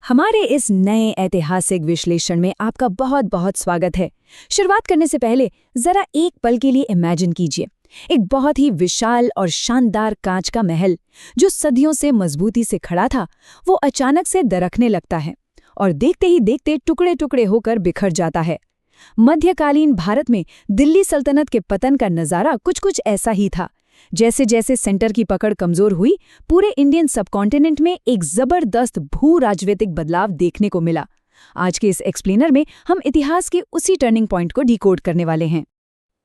हमारे इस नए ऐतिहासिक विश्लेषण में आपका बहुत बहुत स्वागत है। शुरुआत करने से पहले जरा एक पल के लिए इमेजिन कीजिए, एक बहुत ही विशाल और शानदार कांच का महल जो सदियों से मजबूती से खड़ा था, वो अचानक से दरकने लगता है और देखते ही देखते टुकड़े टुकड़े होकर बिखर जाता है। मध्यकालीन भारत में दिल्ली सल्तनत के पतन का नज़ारा कुछ कुछ ऐसा ही था। जैसे जैसे सेंटर की पकड़ कमजोर हुई, पूरे इंडियन सबकॉन्टिनेंट में एक जबरदस्त भू राजनीतिक बदलाव देखने को मिला। आज के इस एक्सप्लेनर में हम इतिहास के उसी टर्निंग पॉइंट को डिकोड करने वाले हैं।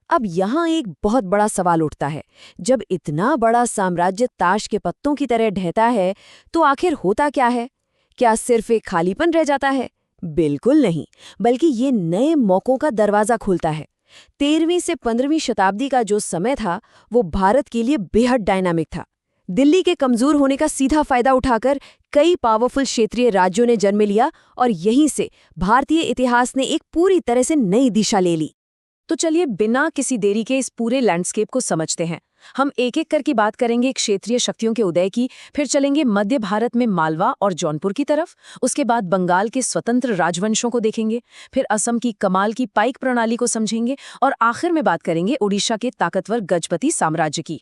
अब यहाँ एक बहुत बड़ा सवाल उठता है, जब इतना बड़ा साम्राज्य ताश के पत्तों की तरह ढहता है तो आखिर होता क्या है? क्या सिर्फ एक खालीपन रह जाता है? बिल्कुल नहीं, बल्कि ये नए मौकों का दरवाजा खोलता है। 13वीं से 15वीं शताब्दी का जो समय था वो भारत के लिए बेहद डायनामिक था। दिल्ली के कमजोर होने का सीधा फायदा उठाकर कई पावरफुल क्षेत्रीय राज्यों ने जन्म लिया और यहीं से भारतीय इतिहास ने एक पूरी तरह से नई दिशा ले ली। तो चलिए बिना किसी देरी के इस पूरे लैंडस्केप को समझते हैं। हम एक एक करके बात करेंगे क्षेत्रीय शक्तियों के उदय की, फिर चलेंगे मध्य भारत में मालवा और जौनपुर की तरफ, उसके बाद बंगाल के स्वतंत्र राजवंशों को देखेंगे, फिर असम की कमाल की पाइक प्रणाली को समझेंगे और आखिर में बात करेंगे उड़ीसा के ताकतवर गजपति साम्राज्य की।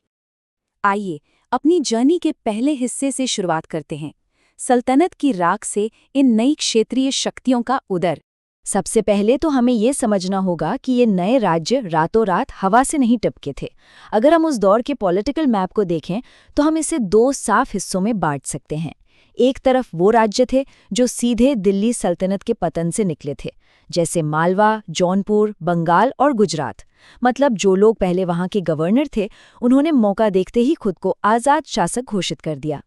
आइए अपनी जर्नी के पहले हिस्से से शुरुआत करते हैं, सल्तनत की राख से इन नई क्षेत्रीय शक्तियों का उदय। सबसे पहले तो हमें ये समझना होगा कि ये नए राज्य रातों रात हवा से नहीं टपके थे। अगर हम उस दौर के पॉलिटिकल मैप को देखें तो हम इसे दो साफ हिस्सों में बांट सकते हैं। एक तरफ वो राज्य थे जो सीधे दिल्ली सल्तनत के पतन से निकले थे, जैसे मालवा, जौनपुर, बंगाल और गुजरात। मतलब जो लोग पहले वहाँ के गवर्नर थे, उन्होंने मौका देखते ही खुद को आज़ाद शासक घोषित कर दिया।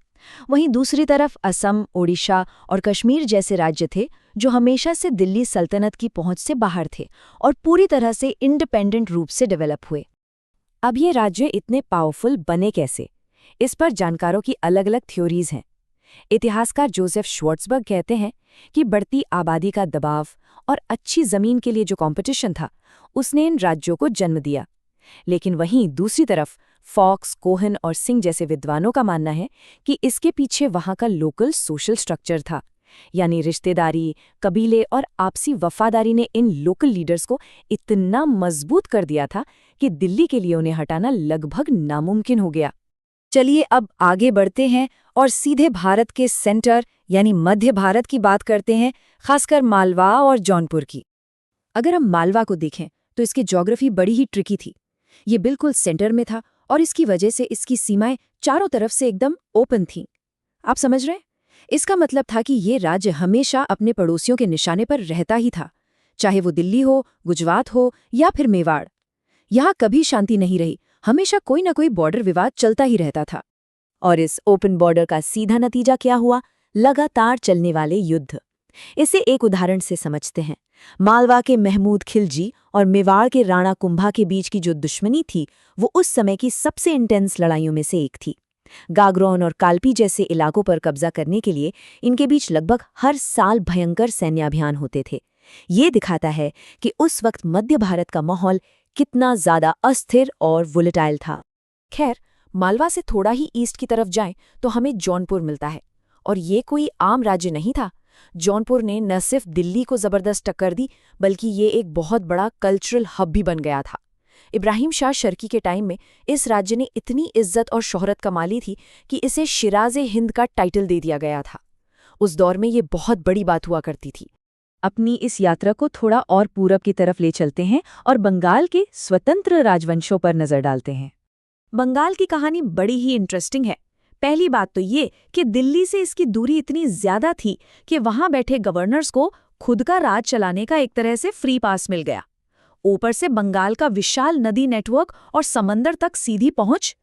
वहीं दूसरी तरफ असम, ओडिशा और कश्मीर जैसे राज्य थे जो हमेशा से दिल्ली सल्तनत की पहुंच से बाहर थे और पूरी तरह से इंडिपेंडेंट रूप से डेवलप हुए। अब ये राज्य इतने पावरफुल बने कैसे? इस पर जानकारों की अलग अलग थ्योरीज हैं। इतिहासकार जोसेफ श्वार्ट्जबर्ग कहते हैं कि बढ़ती आबादी का दबाव और अच्छी जमीन के लिए जो कंपटीशन था, उसने इन राज्यों को जन्म दिया। लेकिन वहीं दूसरी तरफ फॉक्स, कोहन और सिंह जैसे विद्वानों का मानना है कि इसके पीछे वहाँ का लोकल सोशल स्ट्रक्चर था, यानी रिश्तेदारी, कबीले और आपसी वफादारी ने इन लोकल लीडर्स को इतना मजबूत कर दिया था कि दिल्ली के लिए उन्हें हटाना लगभग नामुमकिन हो गया। चलिए अब आगे बढ़ते हैं और सीधे भारत के सेंटर यानी मध्य भारत की बात करते हैं, खासकर मालवा और जौनपुर की। अगर हम मालवा को देखें तो इसकी ज्योग्राफी बड़ी ही ट्रिकी थी। ये बिल्कुल सेंटर में था और इसकी वजह से इसकी सीमाएं चारों तरफ से एकदम ओपन थीं। आप समझ रहे हैं? इसका मतलब था कि ये राज्य हमेशा अपने पड़ोसियों के निशाने पर रहता ही था, चाहे वो दिल्ली हो, गुजरात हो या फिर मेवाड़। यहाँ कभी शांति नहीं रही, हमेशा कोई ना कोई बॉर्डर विवाद चलता ही रहता था। और इस ओपन बॉर्डर का सीधा नतीजा क्या हुआ? लगातार चलने वाले युद्ध। इसे एक उदाहरण से समझते हैं। मालवा के महमूद खिलजी और मेवाड़ के राणा कुंभा के बीच की जो दुश्मनी थी, वो उस समय की सबसे इंटेंस लड़ाइयों में से एक थी। गागरोन और काल्पी जैसे इलाकों पर कब्जा करने के लिए इनके बीच लगभग हर साल भयंकर सैन्य अभियान होते थे। ये दिखाता है कि उस वक्त मध्य भारत का माहौल कितना ज्यादा अस्थिर और वोलेटाइल था। खैर, मालवा से थोड़ा ही ईस्ट की तरफ जाएं तो हमें जौनपुर मिलता है, और ये कोई आम राज्य नहीं था। जौनपुर ने न सिर्फ दिल्ली को जबरदस्त टक्कर दी, बल्कि ये एक बहुत बड़ा कल्चरल हब भी बन गया था। इब्राहिम शाह शर्की के टाइम में इस राज्य ने इतनी इज्जत और शोहरत कमा ली थी कि इसे शिराज़े हिंद का टाइटल दे दिया गया था। उस दौर में ये बहुत बड़ी बात हुआ करती थी। अपनी इस यात्रा को थोड़ा और पूरब की तरफ ले चलते हैं और बंगाल के स्वतंत्र राजवंशों पर नजर डालते हैं। बंगाल की कहानी बड़ी ही इंटरेस्टिंग है। पहली बात तो ये कि दिल्ली से इसकी दूरी इतनी ज्यादा थी कि वहां बैठे गवर्नर्स को खुद का राज चलाने का एक तरह से फ्री पास मिल गया। ऊपर से बंगाल का विशाल नदी नेटवर्क और समंदर तक सीधी पहुंच।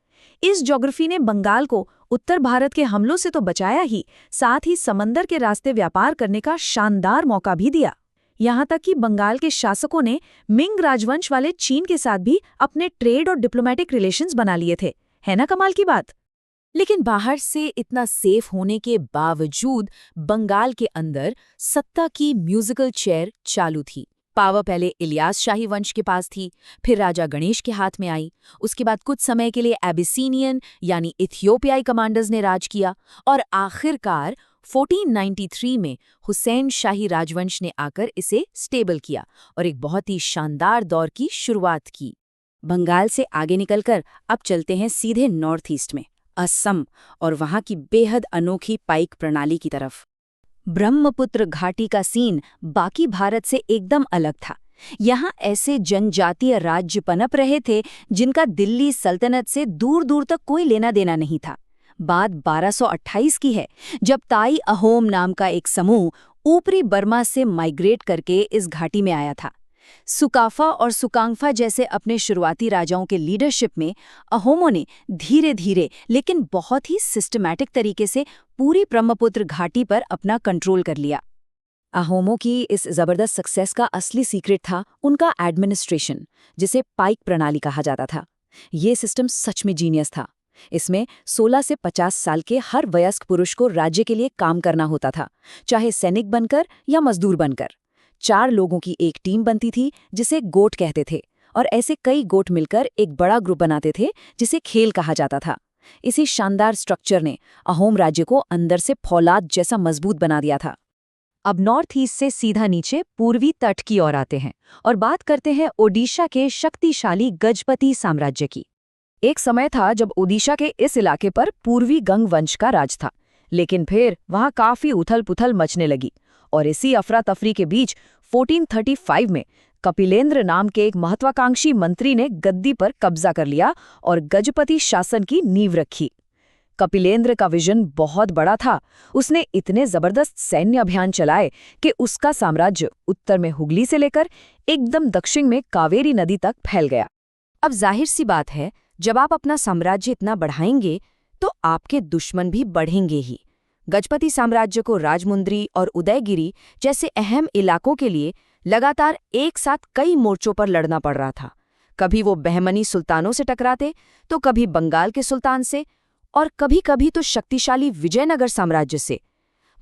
इस ज्योग्राफी ने बंगाल को उत्तर भारत के हमलों से तो बचाया ही, साथ ही समंदर के रास्ते व्यापार करने का शानदार मौका भी दिया। यहाँ तक कि बंगाल के शासकों ने मिंग राजवंश वाले चीन के साथ भी अपने ट्रेड और डिप्लोमेटिक रिलेशंस बना लिए थे। है ना कमाल की बात? लेकिन बाहर से इतना सेफ होने के बावजूद बंगाल के अंदर सत्ता की म्यूजिकल चेयर चालू थी। पावर पहले इलियास शाही वंश के पास थी, फिर राजा गणेश के हाथ में आई। उसके बाद कुछ समय के लिए एबिसीनियन यानी इथियोपियाई कमांडर्स ने राज किया और आखिरकार 1493 में हुसैन शाही राजवंश ने आकर इसे स्टेबल किया और एक बहुत ही शानदार दौर की शुरुआत की। बंगाल से आगे निकलकर अब चलते हैं सीधे नॉर्थ ईस्ट में, असम और वहां की बेहद अनोखी पाइक प्रणाली की तरफ। ब्रह्मपुत्र घाटी का सीन बाकी भारत से एकदम अलग था। यहाँ ऐसे जनजातीय राज्य पनप रहे थे जिनका दिल्ली सल्तनत से दूर दूर तक कोई लेना देना नहीं था। बात 1228 की है, जब ताई अहोम नाम का एक समूह ऊपरी बर्मा से माइग्रेट करके इस घाटी में आया था। सुकाफा और सुकांगफा जैसे अपने शुरुआती राजाओं के लीडरशिप में अहोमों ने धीरे धीरे लेकिन बहुत ही सिस्टमैटिक तरीके से पूरी ब्रह्मपुत्र घाटी पर अपना कंट्रोल कर लिया। अहोमों की इस जबरदस्त सक्सेस का असली सीक्रेट था उनका एडमिनिस्ट्रेशन, जिसे पाइक प्रणाली कहा जाता था। ये सिस्टम सच में जीनियस था। इसमें 16 से 50 साल के हर वयस्क पुरुष को राज्य के लिए काम करना होता था, चाहे सैनिक बनकर या मजदूर बनकर। 4 लोगों की एक टीम बनती थी जिसे गोट कहते थे, और ऐसे कई गोट मिलकर एक बड़ा ग्रुप बनाते थे जिसे खेल कहा जाता था। इसी शानदार स्ट्रक्चर ने अहोम राज्य को अंदर से फौलाद जैसा मजबूत बना दिया था। अब नॉर्थ ईस्ट से सीधा नीचे पूर्वी तट की ओर आते हैं और बात करते हैं ओडिशा के शक्तिशाली गजपति साम्राज्य की। एक समय था जब ओडिशा के इस इलाके पर पूर्वी गंग वंश का राज था, लेकिन फिर वहां काफी उथल पुथल मचने लगी और इसी अफरा तफरी के बीच 1435 में कपिलेंद्र नाम के एक महत्वाकांक्षी मंत्री ने गद्दी पर कब्जा कर लिया और गजपति शासन की नींव रखी। कपिलेंद्र का विजन बहुत बड़ा था। उसने इतने जबरदस्त सैन्य अभियान चलाए कि उसका साम्राज्य उत्तर में हुगली से लेकर एकदम दक्षिण में कावेरी नदी तक फैल गया। अब जाहिर सी बात है, जब आप अपना साम्राज्य इतना बढ़ाएंगे तो आपके दुश्मन भी बढ़ेंगे ही। गजपति साम्राज्य को राजमुंद्री और उदयगिरी जैसे अहम इलाकों के लिए लगातार एक साथ कई मोर्चों पर लड़ना पड़ रहा था। कभी वो बहमनी सुल्तानों से टकराते, तो कभी बंगाल के सुल्तान से, और कभी-कभी तो शक्तिशाली विजयनगर साम्राज्य से।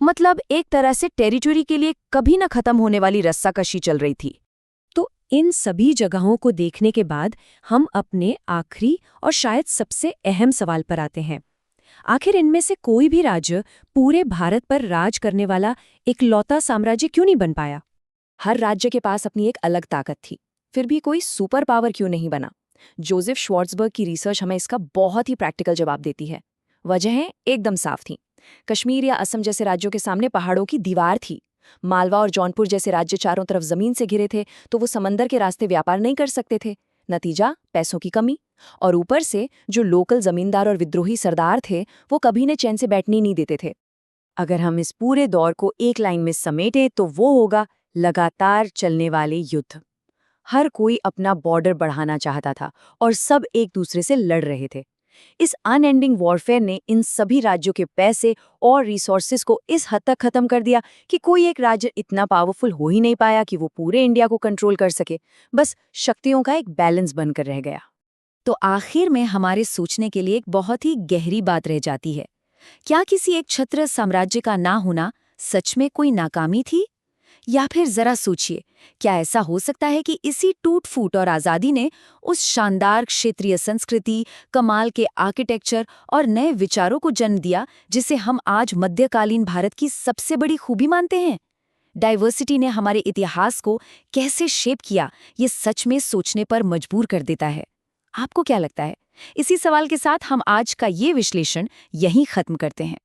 मतलब एक तरह से टेरिटरी के लिए कभी न खत्म होने वाली रस्साकशी चल रही थी। तो इन सभी जगहों को देखने के बाद हम अपने आखिरी और शायद सबसे अहम सवाल पर आते हैं। आखिर इनमें से कोई भी राज्य पूरे भारत पर राज करने वाला इकलौता साम्राज्य क्यों नहीं बन पाया? हर राज्य के पास अपनी एक अलग ताकत थी, फिर भी कोई सुपर पावर क्यों नहीं बना? जोसेफ श्वार्ट्जबर्ग की रिसर्च हमें इसका बहुत ही प्रैक्टिकल जवाब देती है। वजहें एकदम साफ थीं। कश्मीर या असम जैसे राज्यों के सामने पहाड़ों की दीवार थी। मालवा और जौनपुर जैसे राज्य चारों तरफ जमीन से घिरे थे, तो वो समंदर के रास्ते व्यापार नहीं कर सकते थे। नतीजा, पैसों की कमी। और ऊपर से जो लोकल जमींदार और विद्रोही सरदार थे, वो कभी ने चैन से बैठने नहीं देते थे। अगर हम इस पूरे दौर को एक लाइन में समेटें तो वो होगा लगातार चलने वाले युद्ध। हर कोई अपना बॉर्डर बढ़ाना चाहता था और सब एक दूसरे से लड़ रहे थे। इस अनएंडिंग वॉरफेयर ने इन सभी राज्यों के पैसे और रिसोर्सेज को इस हद तक खत्म कर दिया कि कोई एक राज्य इतना पावरफुल हो ही नहीं पाया कि वो पूरे इंडिया को कंट्रोल कर सके। बस शक्तियों का एक बैलेंस बनकर रह गया। तो आखिर में हमारे सोचने के लिए एक बहुत ही गहरी बात रह जाती है। क्या किसी एक छत्र साम्राज्य का ना होना सच में कोई नाकामी थी? या फिर जरा सोचिए, क्या ऐसा हो सकता है कि इसी टूट-फूट और आज़ादी ने उस शानदार क्षेत्रीय संस्कृति, कमाल के आर्किटेक्चर और नए विचारों को जन्म दिया जिसे हम आज मध्यकालीन भारत की सबसे बड़ी खूबी मानते हैं? डाइवर्सिटी ने हमारे इतिहास को कैसे शेप किया, ये सच में सोचने पर मजबूर कर देता है। आपको क्या लगता है? इसी सवाल के साथ हम आज का ये विश्लेषण यहीं खत्म करते हैं।